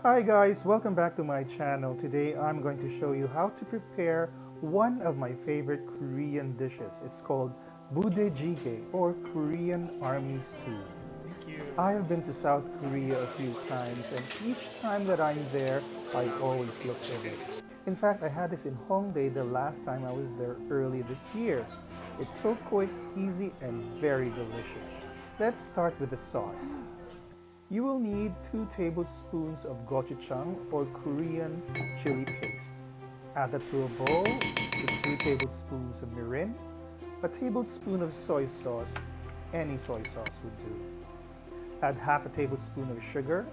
Hi guys, welcome back to my channel. Today I'm going to show you how to prepare one of my favorite Korean dishes. It's called Budae Jjigae or Korean Army Stew. Thank you. I have been to South Korea a few times and each time that I'm there, I always look for this. In fact, I had this in Hongdae the last time I was there early this year. It's so quick, easy, and very delicious. Let's start with the sauce. You will need 2 tablespoons of gochujang or Korean chili paste. Add that to a bowl with 2 tablespoons of mirin, a tablespoon of soy sauce, any soy sauce would do. Add half a tablespoon of sugar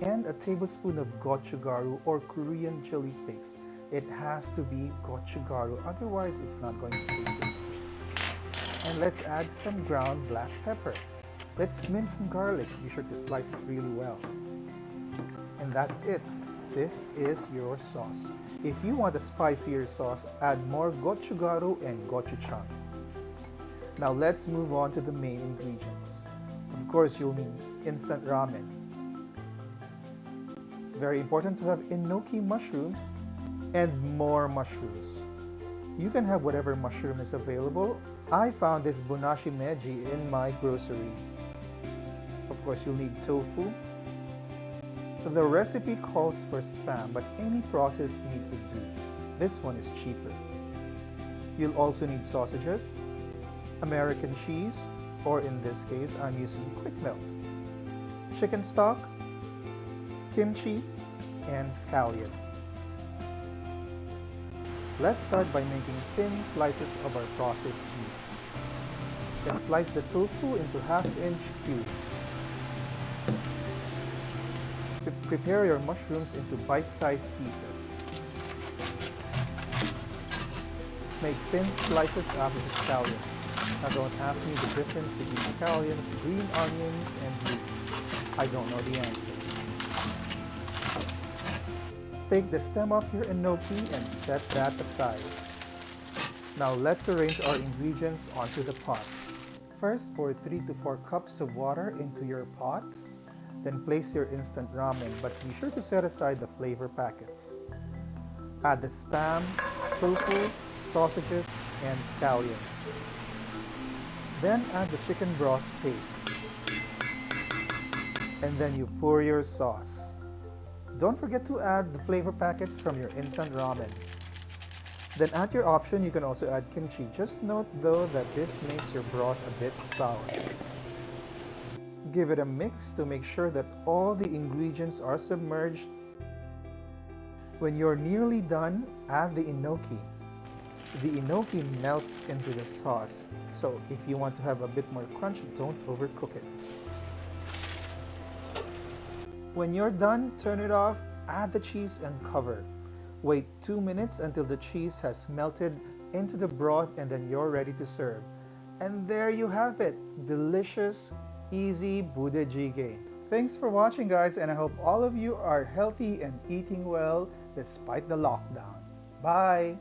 and a tablespoon of gochugaru or Korean chili flakes. It has to be gochugaru, otherwise it's not going to taste the same. And let's add some ground black pepper. Let's mince some garlic. Be sure to slice it really well. And that's it. This is your sauce. If you want a spicier sauce, add more gochugaru and gochujang. Now let's move on to the main ingredients. Of course, you'll need instant ramen. It's very important to have enoki mushrooms and more mushrooms. You can have whatever mushroom is available. I found this bonashi meji in my grocery. Of course, you'll need tofu. The recipe calls for spam, but any processed meat would do. This one is cheaper. You'll also need sausages, American cheese, or in this case, I'm using quick melt, chicken stock, kimchi, and scallions. Let's start by making thin slices of our processed meat. Then slice the tofu into half-inch cubes. Prepare your mushrooms into bite-sized pieces. Make thin slices out of the scallions. Now don't ask me the difference between scallions, green onions, and leeks. I don't know the answer. Take the stem off your enoki and set that aside. Now let's arrange our ingredients onto the pot. First, pour 3 to 4 cups of water into your pot. Then place your instant ramen, but be sure to set aside the flavor packets. Add the spam, tofu, sausages, and scallions. Then add the chicken broth paste. And then you pour your sauce. Don't forget to add the flavor packets from your instant ramen. Then at your option, you can also add kimchi. Just note though that this makes your broth a bit sour. Give it a mix to make sure that all the ingredients are submerged. When you're nearly done, add the enoki. The enoki melts into the sauce, so if you want to have a bit more crunch, don't overcook it. When you're done, turn it off, add the cheese and cover. Wait 2 minutes until the cheese has melted into the broth and then you're ready to serve. And there you have it, delicious, easy Budae Jjigae. Thanks for watching guys, and I hope all of you are healthy and eating well despite the lockdown. Bye!